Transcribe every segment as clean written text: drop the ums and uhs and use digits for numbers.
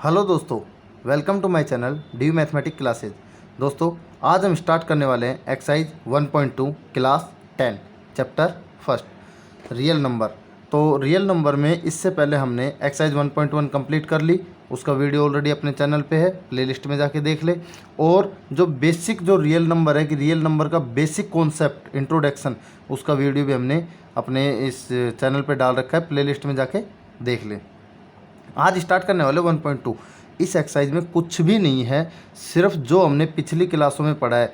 Hello दोस्तों, welcome to my channel the mathematic classes. दोस्तों, आज हम स्टार्ट करने वाले हैं exercise 1.2 class 10 chapter first real number. तो रियल नंबर में इससे पहले हमने एक्सरसाइज 1.1 कंप्लीट कर ली, उसका वीडियो ऑलरेडी अपने चैनल पे है, प्लेलिस्ट में जाके देख ले। और जो बेसिक जो रियल नंबर है कि रियल नंबर का बेसिक कॉन्सेप्ट इंट्रोडक्शन, उसका वीडियो भी हमने अपने इस चैनल पे डाल रखा है, प्लेलिस्ट में जाके देख ले। आज स्टार्ट करने वाले 1.2। इस एक्सरसाइज में कुछ भी नहीं है, सिर्फ जो हमने पिछली क्लासों में पढ़ा है,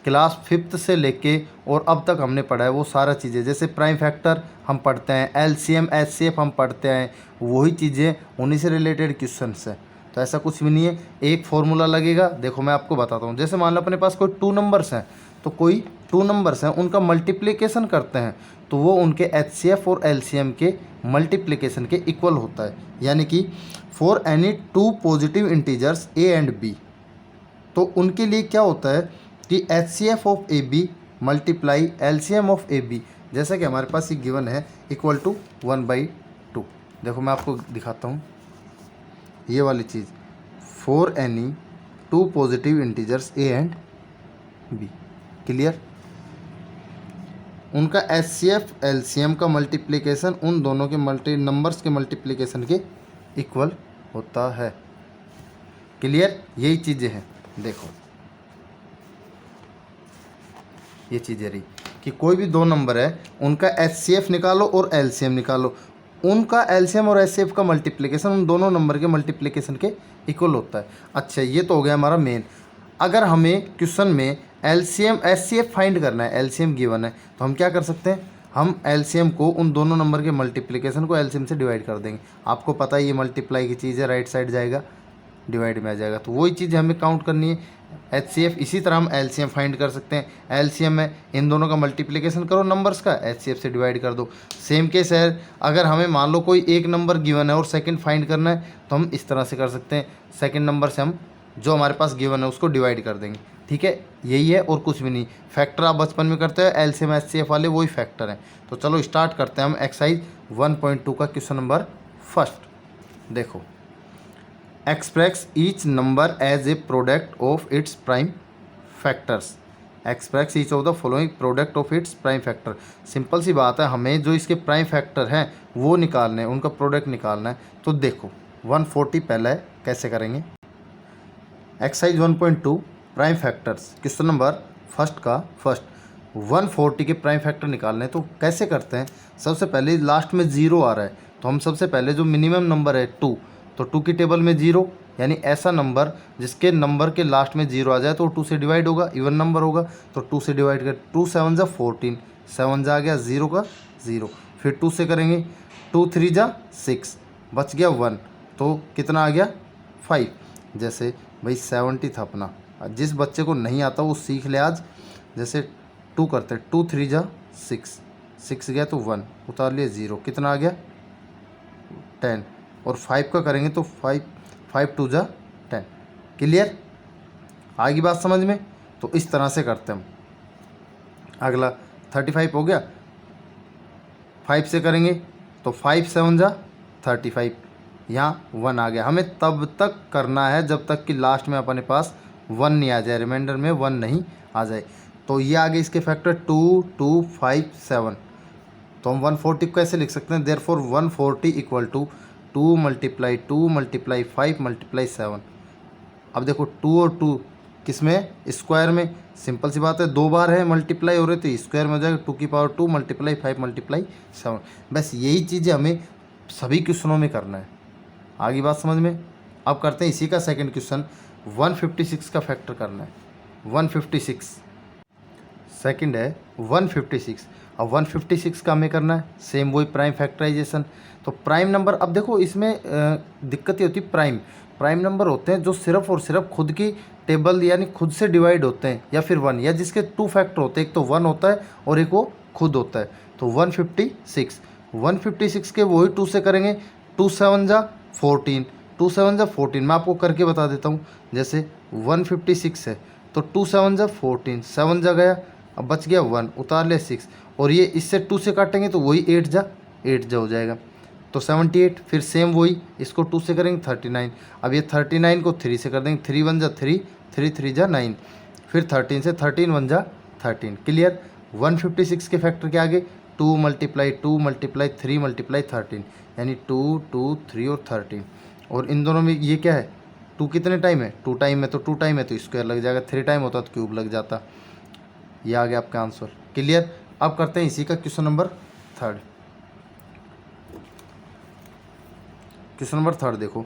क्लास 5th से लेके और अब तक हमने पढ़ा है वो सारा चीज़ें, जैसे प्राइम फैक्टर हम पढ़ते हैं, एलसीएम एचसीएफ हम पढ़ते हैं, वही चीज़ें उन्हीं से रिलेटेड क्वेश्चंस है। तो ऐसा कुछ भी नहीं है, एक फॉर्मूला लगेगा। देखो मैं आपको बताता हूँ, जैसे मान लो अपने पास कोई 2 नंबर्स हैं, तो कोई 2 नंबर्स हैं, उनका मल्टीप्लिकेशन करते हैं तो वो उनके एचसीएफ और एलसीएम के मल्टीप्लिकेशन के इक्वल होता है। यानी कि for any 2 positive integers A and B, तो उनके लिए क्या होता है कि H C F of A B multiply L C M of A B, जैसा कि हमारे पास ये गिवन है, इक्वल टू 1/2। देखो मैं आपको दिखाता हूँ ये वाली चीज़, for any 2 positive integers A and B. Clear? उनका H C F L C M का मल्टीप्लिकेशन उन दोनों के नंबर्स के मल्टीप्लिकेशन के इक्वल होता है। क्लियर? यही चीज़ें हैं। देखो ये चीज़ें रही कि कोई भी 2 नंबर है, उनका एच सी एफ निकालो और एल सी एम निकालो, उनका एल सी एम और एच सी एफ का मल्टीप्लिकेशन उन दोनों नंबर के मल्टीप्लिकेशन के इक्वल होता है। अच्छा, ये तो हो गया हमारा मेन। अगर हमें क्वेश्चन में L C M H C F find करना है, एल सी एम गिवन है, तो हम क्या कर सकते हैं, हम एलसीएम को उन दोनों नंबर के मल्टीप्लिकेशन को एलसीएम से डिवाइड कर देंगे। आपको पता है ये मल्टीप्लाई की चीज़ है, राइट साइड जाएगा, डिवाइड में आ जाएगा, तो वही चीज़ हमें काउंट करनी है, एचसीएफ। इसी तरह हम एलसीएम फाइंड कर सकते हैं, एलसीएम में इन दोनों का मल्टीप्लिकेशन करो नंबर्स का, एचसीएफ से डिवाइड कर दो। सेम केस है, अगर हमें मान लो कोई एक नंबर गिवन है और सेकंड फाइंड करना है, तो हम इस तरह से कर सकते हैं, सेकंड नंबर से हम जो हमारे पास गिवन है उसको डिवाइड कर देंगे। ठीक है, यही है और कुछ भी नहीं। फैक्टर आप बचपन में करते हो, एलसीएम एचसीएफ वाले वही फैक्टर हैं। तो चलो स्टार्ट करते हैं हम एक्सरसाइज 1.2 का क्वेश्चन नंबर फर्स्ट। देखो, express each number as a product of its prime factors. Express each of the following product of its prime factor. Simple सी बात है, हमें जो इसके प्राइम फैक्टर हैं वो निकालने हैं, उनका प्रोडक्ट निकालना है। तो देखो 140 पहले है, कैसे करेंगे। Exercise 1.2 prime factors, question number first का फर्स्ट 140 के प्राइम फैक्टर निकालने। तो कैसे करते हैं, सबसे पहले लास्ट में 0 आ रहा है, तो हम सबसे पहले जो मिनिमम नंबर है 2, तो 2 की टेबल में 0, यानी ऐसा नंबर जिसके नंबर के लास्ट में 0 आ जाए तो 2 से डिवाइड होगा, इवन नंबर होगा, तो 2 से डिवाइड कर, 2 7 जा 14, 7 जा आ गया 0 का 0, फिर 2 से करेंगे, 2 3 जा 6, बच गया 1, तो कितना आ गया 5। जैसे भाई 70 था अपना, जिस बच्चे को नहीं आता वो सीख ले आज। जैसे 2 करते हैं, 2 3 जा 6, 6 गया तो 1, उतार लिया 0, कितना आ गया 10। और 5 का करेंगे तो 5 2 जा 10। क्लियर? आगे बात समझ में? तो इस तरह से करते हैं हम। अगला 35 हो गया, 5 से करेंगे तो 5 7 जा 35, यहाँ 1 आ गया। हमें तब तक करना है जब तक कि लास्ट में अपने पास 1 नहीं आ जाए, रिमाइंडर में 1 नहीं आ जाए। तो ये आगे इसके फैक्टर 2 2 5 7, तो हम 140 को कैसे लिख सकते हैं, therefore 140 equal to 2 multiply 2 multiply 5 multiply 7। अब देखो 2 और 2 किस में, स्क्वायर में। सिंपल सी बात है, 2 बार है मल्टीप्लाई हो रहे तो स्क्वायर में हो जाएगा, 2 की पावर 2 मल्टीप्लाई 5 मल्टीप्लाई 7। बस यही चीज़ें हमें सभी क्वेश्चनों में करना है। आगे बात समझ में? अब करते हैं इसी का सेकंड क्वेश्चन, 156 का फैक्टर करना है। 156 सेकंड है 156। अब 156 का हमें करना है सेम वही प्राइम फैक्टराइजेशन। तो प्राइम नंबर, अब देखो इसमें दिक्कत ये होती है, प्राइम नंबर होते हैं जो सिर्फ और सिर्फ खुद की टेबल यानी खुद से डिवाइड होते हैं, या फिर 1, या जिसके 2 फैक्टर होते हैं, एक तो 1 होता है और एक वो खुद होता है। तो 156 के वही 2 से करेंगे, 2 7 जा 14, 2 7 जा 14। मैं आपको करके बता देता हूँ। जैसे 156 है तो 2 7 जा 14, 7 जा गया, अब बच गया 1, उतार लिया 6, और ये इससे 2 से काटेंगे तो वही 8 जा हो जाएगा। तो 78, फिर सेम वही इसको 2 से करेंगे 39, अब ये 39 को 3 से कर देंगे, 3 1 जा 3, 3 3 जा 9, फिर 13 से 13 1 जा 13, क्लियर। 156 के फैक्टर के आगे 2 मल्टीप्लाई 2 मल्टीप्लाई 3 मल्टीप्लाई 13, यानी 2 2 3 और 13, और इन दोनों में ये क्या है 2 कितने टाइम है 2 टाइम है, तो 2 टाइम है तो स्क्वायर लग जाएगा, 3 टाइम होता तो क्यूब लग जाता। ये आ गया आपका आंसर, क्लियर। अब करते हैं इसी का क्वेश्चन नंबर 3। क्वेश्चन नंबर 3 देखो,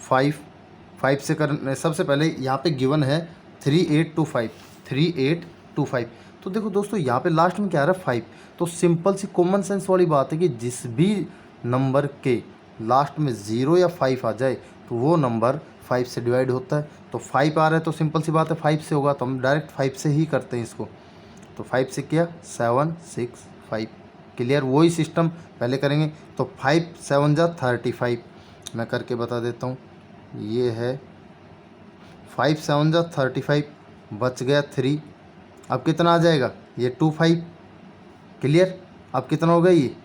5 से करने सबसे पहले यहाँ पे गिवन है 3825, तो देखो दोस्तों यहाँ पे लास्ट में क्या आ रहा है 5, तो सिंपल सी कॉमन सेंस वाली बात है कि जिस भी नंबर के लास्ट में 0 या 5 आ जाए तो वो नंबर 5 से डिवाइड होता है। तो 5 आ रहा है तो सिंपल सी बात है 5 से होगा, तो हम डायरेक्ट 5 से ही करते हैं इसको। तो 5 से किया 7 6 5, क्लियर। वही सिस्टम पहले करेंगे, तो 5 7 जा 35, मैं करके बता देता हूँ। ये है 5 7 जा 35, बच गया 3, अब कितना आ जाएगा ये 2 5, क्लियर। अब कितना हो गया ये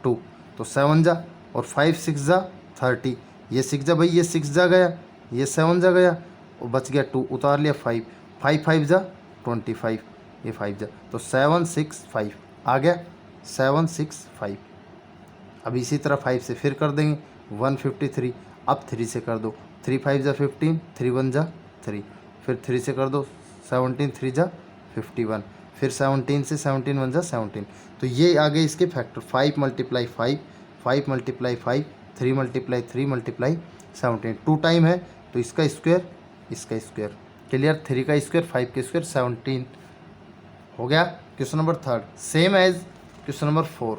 2, तो 7 जा और 5 6 जा 30, ये 6 जा भाई, ये 6 जा गया, ये 7 जा गया और बच गया 2, उतार लिया 5 5 5 जा 25, ये 5 जा, तो 7 6 5 आ गया 7 6 5। अब इसी तरह 5 से फिर कर देंगे 153, अब 3 से कर दो, 3 5 जा 15, 3 1 जा 3, फिर 3 से कर दो 17 3 जा 51, फिर 17 से 17 1 जा 17, तो ये आ गए इसके factor 5 multiply 5, 5 multiply 5, 3 multiply 3 multiply 17, 2 time है तो इसका स्क्वायर इसका स्क्वायर, क्लियर। 3 का स्क्वायर 5 के स्क्वायर 17 हो गया। Question number 3 same as question number 4,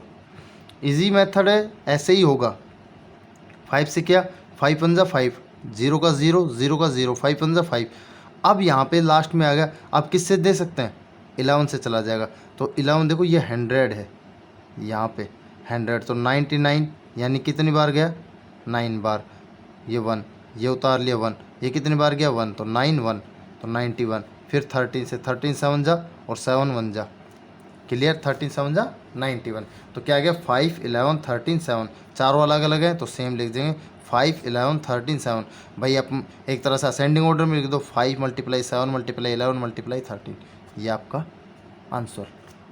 easy method है, ऐसे ही होगा। 5 से क्या 5 1 जा 5, 0 का 0 0 का 0, 5 1 जा 5, अब यहाँ पे लास्ट में आ गया, अब किससे दे सकते हैं 11 से चला जाएगा, तो 11 देखो ये 100 है, यहाँ पे 100, तो 99 यानी कितनी बार गया 9 बार, ये 1, ये उतार लिया 1, ये कितनी बार गया 1, तो 9 1, तो 91, फिर 13 से 13 7 जा और 7 1 जा, क्लियर। 13 7 जा 91, तो क्या आ गया 5 11 13 7, चारों अलग अलग हैं तो सेम लिख देंगे 5 11 13 7, भाई आप एक तरह से असेंडिंग ऑर्डर में लिख दो 5 मल्टीप्लाई 7 मल्टीप्लाई 11 मल्टीप्लाई 13, ये आपका आंसर।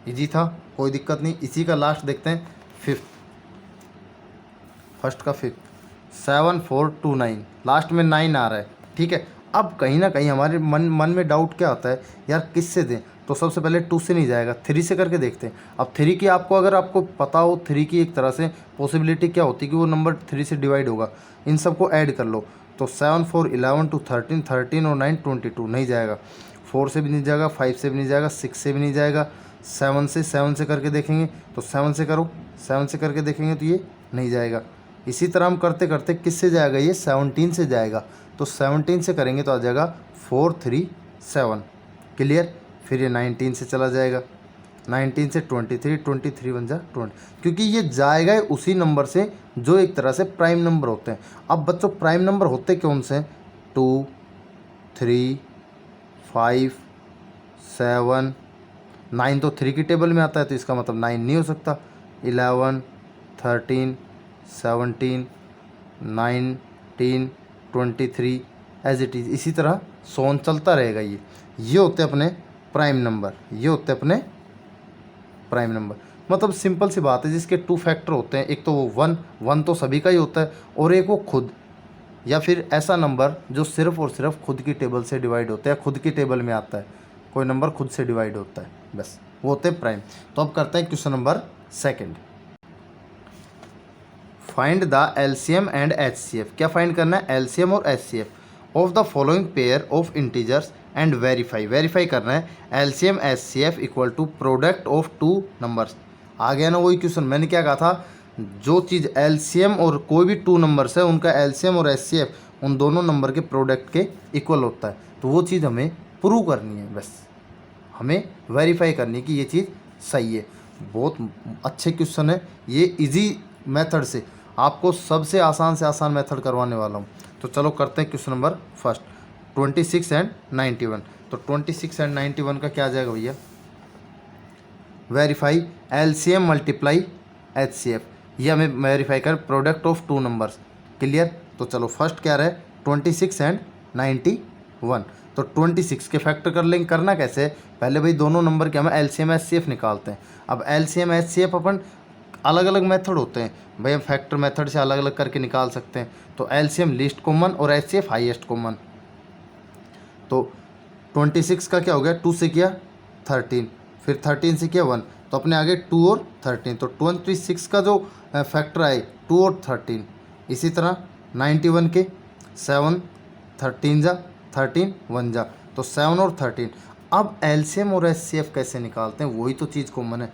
इजी था, कोई दिक्कत नहीं। इसी का लास्ट देखते हैं 5th, फर्स्ट का 5th 7 4 2 9, लास्ट में 9 आ रहा है, ठीक है। अब कहीं ना कहीं हमारे मन में डाउट क्या आता है यार किससे दें, तो सबसे पहले 2 से नहीं जाएगा, 3 से करके देखते हैं। अब 3 की आपको अगर आपको पता हो 3 की एक तरह से पॉसिबिलिटी क्या होती है कि वो नंबर 3 से डिवाइड होगा, इन सबको ऐड कर लो, तो 7 4 11 2 13, 13 और 9 22, नहीं जाएगा। 4 से भी नहीं जाएगा, 5 से भी नहीं जाएगा, 6 से भी नहीं जाएगा, 7 से करके देखेंगे, तो 7 से करो, 7 से करके देखेंगे तो ये नहीं जाएगा। इसी तरह हम करते करते किससे जाएगा ये 17 से जाएगा, तो 17 से करेंगे तो आ जाएगा 4 3 7, क्लियर। फिर ये 19 से चला जाएगा, 19 से 23, 23 1 जा 20, क्योंकि ये जाएगा उसी नंबर से जो एक तरह से प्राइम नंबर होते हैं। अब बच्चों प्राइम नंबर होते कौन से, 2 3 5 7 9, तो 3 की टेबल में आता है तो इसका मतलब 9 नहीं हो सकता, 11 13 17 19 23 एज इट इज़, इसी तरह सोन चलता रहेगा। ये होते अपने प्राइम नंबर, ये होते अपने प्राइम नंबर। मतलब सिंपल सी बात है, जिसके 2 फैक्टर होते हैं, एक तो वो 1 तो सभी का ही होता है, और एक वो खुद, या फिर ऐसा नंबर जो सिर्फ और सिर्फ खुद की टेबल से डिवाइड होता है, खुद की टेबल में आता है, कोई नंबर खुद से डिवाइड होता है, बस वो होते हैं प्राइम। तो अब करते हैं question number 2, find the LCM and HCF. क्या फाइंड करना है, एलसीएम और HCF of the following pair of integers and verify करना है LCM HCF equal to product of 2 numbers. आ गया ना वही क्वेश्चन, मैंने क्या कहा था, जो चीज़ एलसीएम और कोई भी 2 नंबर्स है उनका एलसीएम और एचसीएफ उन दोनों नंबर के प्रोडक्ट के इक्वल होता है, तो वो चीज़ हमें प्रूव करनी है, बस हमें वेरीफाई करनी है कि ये चीज़ सही है। बहुत अच्छे क्वेश्चन है ये, इजी मेथड से आपको सबसे आसान से आसान मेथड करवाने वाला हूँ। तो चलो करते हैं क्वेश्चन नंबर 1, 26 एंड 91। तो 26 एंड 91 का क्या आ जाएगा भैया, वेरीफाई एलसीएम मल्टीप्लाई एचसीएफ, ये हमें वेरीफाई कर product of two numbers. Clear. तो चलो फर्स्ट क्या रहे 26 एंड 91। तो 26 के फैक्टर कर लेंगे। करना कैसे है, पहले भाई दोनों नंबर के हम एलसीएम एचसीएफ निकालते हैं। अब एलसीएम एचसीएफ अपन अलग अलग मेथड होते हैं भाई, हम फैक्टर मेथड से अलग अलग करके निकाल सकते हैं। तो एलसीएम लीस्ट कॉमन और एचसीएफ हाईएस्ट कॉमन। तो 26 का क्या हो गया, 2 से किया 13, फिर 13 से किया 1, तो अपने आगे 2 और 13। तो 26 का जो फैक्टर आए 2 और 13। इसी तरह 91 के 7 13 जा 13 1 जा, तो 7 और 13। अब एलसीएम और एचसीएफ कैसे निकालते हैं, वही तो चीज़ कॉमन है।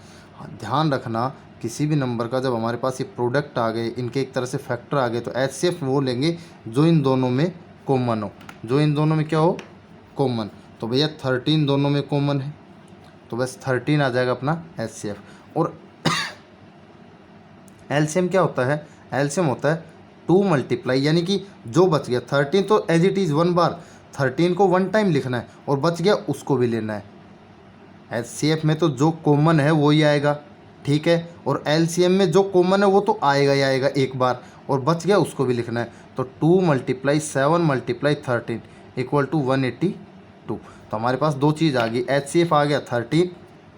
ध्यान रखना किसी भी नंबर का जब हमारे पास ये प्रोडक्ट आ गए, इनके एक तरह से फैक्टर आ गए, तो एचसीएफ वो लेंगे जो इन दोनों में कॉमन हो। जो इन दोनों में क्या हो, कॉमन। तो भैया 13 दोनों में कॉमन है, तो बस 13 आ जाएगा अपना एचसीएफ। और एलसीएम क्या होता है, एलसीएम होता है 2 मल्टीप्लाई, यानी कि जो बच गया 13 तो एज इट इज़ 1 बार 13 को 1 टाइम लिखना है, और बच गया उसको भी लेना है। एचसीएफ में तो जो कॉमन है वो ही आएगा, ठीक है। और एलसीएम में जो कॉमन है वो तो आएगा ही आएगा एक बार, और बच गया उसको भी लिखना है। तो 2 × 7 × 13 इक्वल टू 182। तो हमारे पास दो चीज़ आ गई, एचसीएफ आ गया 13,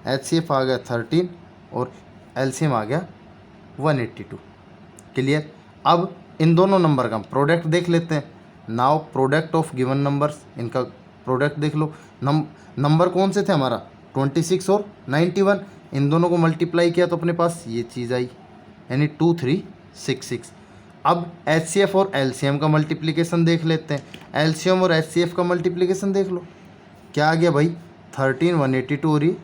एचसीएफ आ गया 13, और एलसीएम आ गया 182। क्लियर। अब इन दोनों नंबर का हम प्रोडक्ट देख लेते हैं। Now product of given numbers, इनका प्रोडक्ट देख लो। नंबर कौन से थे हमारा 26 और 91, इन दोनों को मल्टीप्लाई किया तो अपने पास ये चीज़ आई, यानी 2366। अब एचसीएफ और एलसीएम का मल्टीप्लिकेशन देख लेते हैं। एलसीएम और एचसीएफ का मल्टीप्लिकेशन देख लो, क्या आ गया भाई 13 182। और ये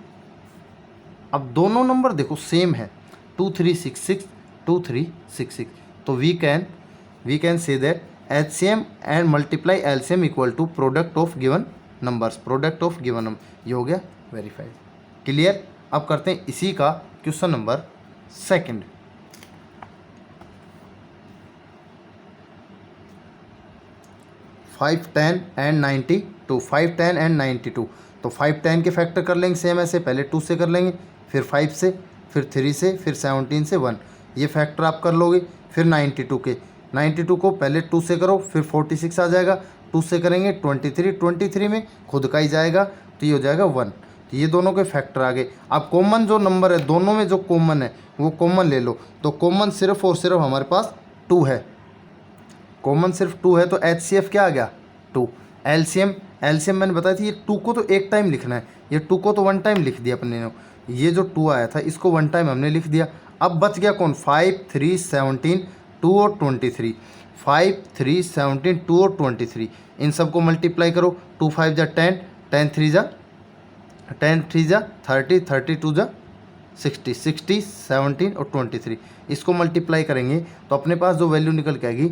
अब दोनों नंबर देखो सेम है, 2366 2366। तो we can say that HCM and multiply LCM equal to product of given numbers, product of given number. ये हो गया वेरीफाइड। क्लियर। अब करते हैं इसी का question number second. Five 10 and 92, 5 10 and 92। तो 5 10 के फैक्टर कर लेंगे सेम ऐसे, पहले 2 से कर लेंगे, फिर 5 से, फिर 3 से, फिर 17 से 1, ये फैक्टर आप कर लोगे। फिर 92 को पहले 2 से करो, फिर 46 आ जाएगा, 2 से करेंगे 23 में खुद का ही जाएगा, तो ये हो जाएगा 1। तो ये दोनों के फैक्टर आ गए। अब कॉमन जो नंबर है दोनों में, जो कॉमन है वो कॉमन ले लो। तो कॉमन सिर्फ और सिर्फ हमारे पास 2 है, कॉमन सिर्फ 2 है, तो एचसीएफ क्या आ गया 2। एलसीएम मैंने बताया थी, ये 2 को तो एक टाइम लिखना है, ये 2 को तो 1 टाइम लिख दिया अपने ने। ये जो 2 आया था इसको 1 टाइम हमने लिख दिया। अब बच गया कौन, 5 3 17 2 और 23। 5 3 17 2 और 23, इन सबको मल्टीप्लाई करो। 2 5 जा 10, 10 3 जा 30, 32 जा 60, 60 17 और 23, इसको मल्टीप्लाई करेंगे तो अपने पास जो वैल्यू निकल के आएगी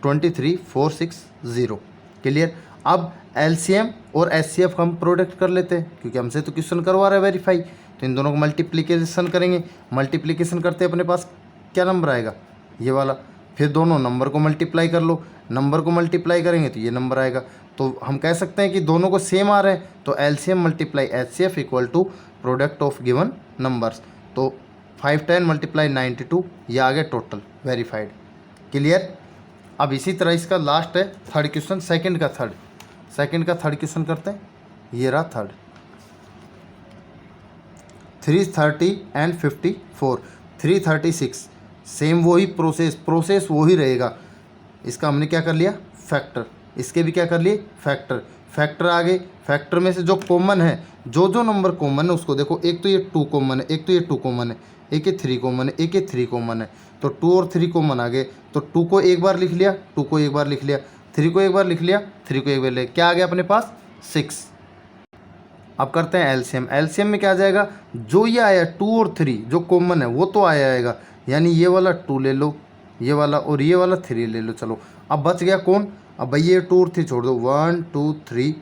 23460। क्लियर। अब एलसीएम और एचसीएफ का हम प्रोडक्ट कर लेते हैं, क्योंकि हमसे तो क्वेश्चन करवा रहा है वेरीफाई। तो इन दोनों को मल्टीप्लिकेशन करेंगे, मल्टीप्लिकेशन करते अपने पास क्या नंबर आएगा, ये वाला। फिर दोनों नंबर को मल्टीप्लाई कर लो, नंबर को मल्टीप्लाई करेंगे तो ये नंबर आएगा। तो हम कह सकते हैं कि दोनों को सेम आ रहे हैं, तो LCM multiply HCF equal to product of given numbers. तो 5 10 × 92, ये आ गया टोटल वेरीफाइड। क्लियर। अब इसी तरह इसका लास्ट है थर्ड क्वेश्चन, सेकंड का थर्ड क्वेश्चन करते हैं। ये रहा थर्ड। 330 एंड 54, 336, सेम वही प्रोसेस वही रहेगा। इसका हमने क्या कर लिया फैक्टर, इसके भी क्या कर लिए फैक्टर आ गए। फैक्टर में से जो कॉमन है, जो नंबर कॉमन है उसको देखो, एक तो ये 2 कॉमन है, एक तो ये 2 कॉमन है, एक ये 3 कॉमन है, एक ये 3 कॉमन है। तो 2 और 3 कॉमन आ गए, तो 2 को एक बार लिख लिया, 2 को एक बार लिख लिया, 3 को एक बार लिख लिया, 3 को एक बार लिया, क्या आ गया अपने पास 6। अब करते हैं एलसीएम में क्या आ जाएगा, जो ये आया 2 और 3 जो कॉमन है वो तो आएगा, यानी ये वाला 2 ले लो, ये वाला और ये वाला 3 ले लो। चलो अब बच गया कौन, अब भाई ये 2 और 3 छोड़ दो, 1 2 3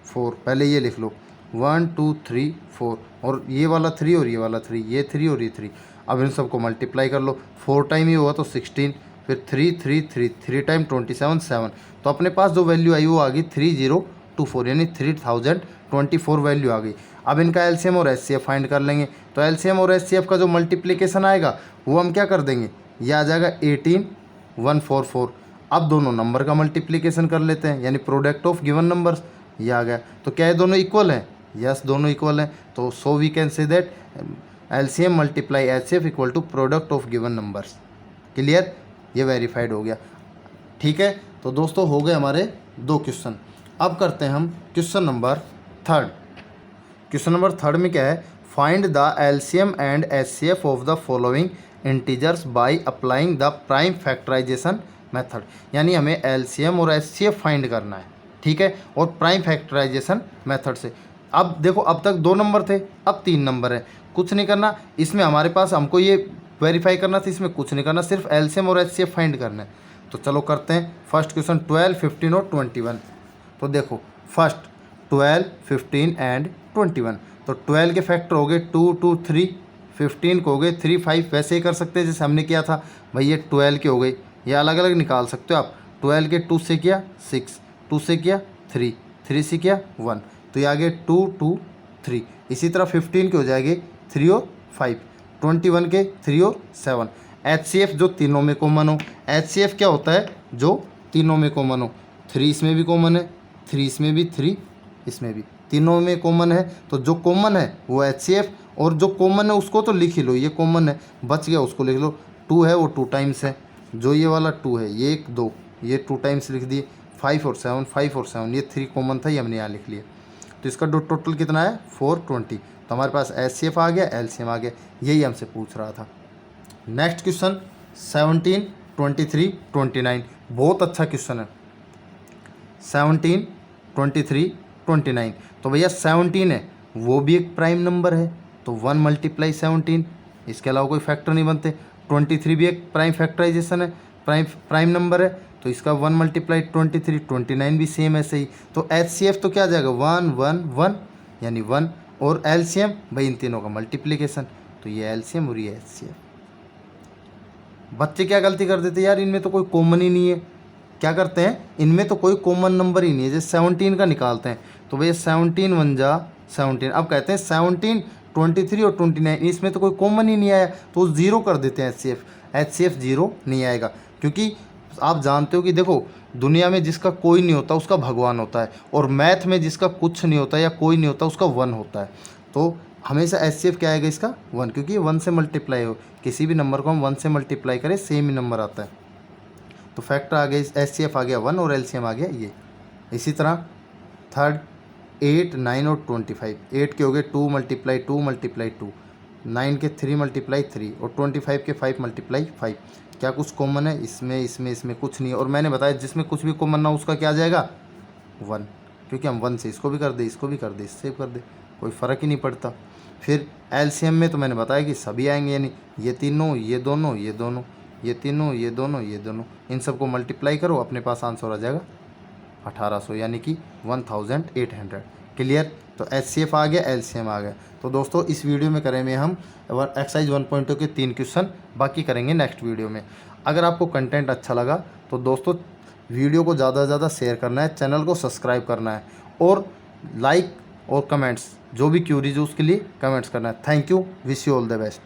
4, पहले ये लिख लो 1 2 3 4, और ये वाला 3 और ये वाला 3, ये 3 और ये 3। अब इन सबको मल्टीप्लाई कर लो, 4 टाइम ही हुआ तो 16, फिर 3 3 3 3 टाइम 27 7। तो अपने पास जो वैल्यू आई वो आ गई 3024, यानी 3024 वैल्यू आ गई। अब इनका एलसीएम और एचसीएफ फाइंड कर लेंगे। तो एलसीएम और एचसीएफ का जो मल्टीप्लिकेशन आएगा वो हम क्या कर देंगे, ये आ जाएगा 18144। अब दोनों नंबर का मल्टीप्लिकेशन कर लेते हैं, यानी प्रोडक्ट ऑफ गिवन नंबर्स, ये आ गया। तो क्या है, दोनों इक्वल हैं? यस, दोनों इक्वल हैं। तो so we can say that LCM multiply HCF equal to product of given numbers. Clear, ये वेरीफाइड हो गया। ठीक है, तो दोस्तों हो गए हमारे 2 क्वेश्चन। अब करते हैं हम क्वेश्चन नंबर 3। क्वेश्चन नंबर 3 में क्या है, find the LCM and HCF of the following integers by applying the prime factorisation method. यानी हमें LCM और HCF फाइंड करना है, ठीक है, और प्राइम फैक्टराइजेशन मेथड से। अब देखो, अब तक 2 नंबर थे, अब 3 नंबर है। कुछ नहीं करना इसमें, हमारे पास हमको ये वेरीफाई करना था, इसमें कुछ नहीं करना, सिर्फ LCM और HCF फाइंड करना है। तो चलो करते हैं। फर्स्ट क्वेश्चन 12, 15 और 21। तो देखो फर्स्ट 12, 15 एंड 21। तो 12 के फैक्टर हो गए 2, 2, 3, 15 को हो गए 3, 5। वैसे ही कर सकते हैं जैसे हमने किया था भाई, ये 12 के हो गई, ये अलग अलग निकाल सकते हो आप। 12 के 2 से किया 6, 2 से किया 3, 3 से किया 1, तो ये आ गए 2, 2, 3। इसी तरह 15 के हो जाएंगे 3 और 5, 21 के 3 और 7। HCF जो तीनों में कॉमन हो। HCF क्या होता है, जो तीनों में कॉमन हो। 3 इसमें भी कॉमन है, 3 इसमें भी, 3 इसमें भी, तीनों में कॉमन है। तो जो कॉमन है वो HCF, और जो कॉमन है उसको तो लिख ही लो, ये कॉमन है, बच गया उसको लिख लो। 2 है वो 2 टाइम्स है, जो ये वाला 2 है ये 1, 2, ये 2 टाइम्स लिख दिए। 5 और 7, 5 और 7, ये 3 कॉमन था, ये हमने यहाँ लिख लिया। तो इसका टोटल कितना है 420। तो हमारे पास HCF आ गया, LCM आ गया, यही हमसे पूछ रहा था। Next question 17, 23, 29। बहुत अच्छा क्वेश्चन है। 17, 23, 29। तो भैया 17 है, वो भी एक प्राइम नंबर है, तो 1 मल्टीप्लाई 17, इसके अलावा कोई फैक्टर नहीं बनते। 23 भी एक प्राइम फैक्टराइजेशन है, प्राइम नंबर है, तो इसका 1 मल्टीप्लाई 23, 29 भी सेम ऐसे ही। तो HCF तो क्या आ जाएगा 1, 1, 1, यानी 1, और LCM भाई इन तीनों का मल्टीप्लिकेशन, तो ये LCM और ये HCF। बच्चे क्या गलती कर देते यार, इनमें तो कोई कॉमन ही नहीं है। क्या करते हैं, इनमें तो कोई कॉमन नंबर ही नहीं है। जैसे 17 का निकालते हैं, तो भैया 17 1 जा 17। अब कहते हैं 17, 23 और 29, इसमें तो कोई कॉमन ही नहीं आया, तो 0 कर देते हैं। HCF 0 नहीं आएगा, क्योंकि आप जानते हो कि देखो, दुनिया में जिसका कोई नहीं होता उसका भगवान होता है, और मैथ में जिसका कुछ नहीं होता या कोई नहीं होता उसका 1 होता है। तो हमेशा HCF क्या आएगा इसका 1, क्योंकि ये 1 से मल्टीप्लाई हो, किसी भी नंबर को हम 1 से मल्टीप्लाई करें सेम ही नंबर आता है। तो फैक्टर आ गया, HCF आ गया 1 और LCM आ गया ये। इसी तरह थर्ड 8, 9 और 25। 8 के हो गए 2 मल्टीप्लाई 2 मल्टीप्लाई 2, 9 के 3 मल्टीप्लाई 3, और 25 के 5 मल्टीप्लाई 5। क्या कुछ कॉमन है इसमें कुछ नहीं है। और मैंने बताया जिसमें कुछ भी कॉमन ना हो उसका क्या आ जाएगा 1, क्योंकि हम 1 से इसको भी कर दे, इसको भी कर दे, इससे कर दे, कोई फ़र्क ही नहीं पड़ता। फिर LCM में तो मैंने बताया कि सभी आएंगे, यानी ये तीनों, ये दोनों, ये दोनों, ये तीनों, ये दोनों, ये दोनों, इन सबको मल्टीप्लाई करो, अपने पास आंसर आ जाएगा 1800, यानी कि 1800। क्लियर। तो HCF आ गया, LCM आ गया। तो दोस्तों इस वीडियो में करेंगे हम एक्सरसाइज 1.2 के 3 क्वेश्चन, बाकी करेंगे नेक्स्ट वीडियो में। अगर आपको कंटेंट अच्छा लगा तो दोस्तों वीडियो को ज़्यादा से ज़्यादा शेयर करना है, चैनल को सब्सक्राइब करना है, और लाइक और कमेंट्स, जो भी क्यूरीज है उसके लिए कमेंट्स करना है। Thank you, wish you all the best.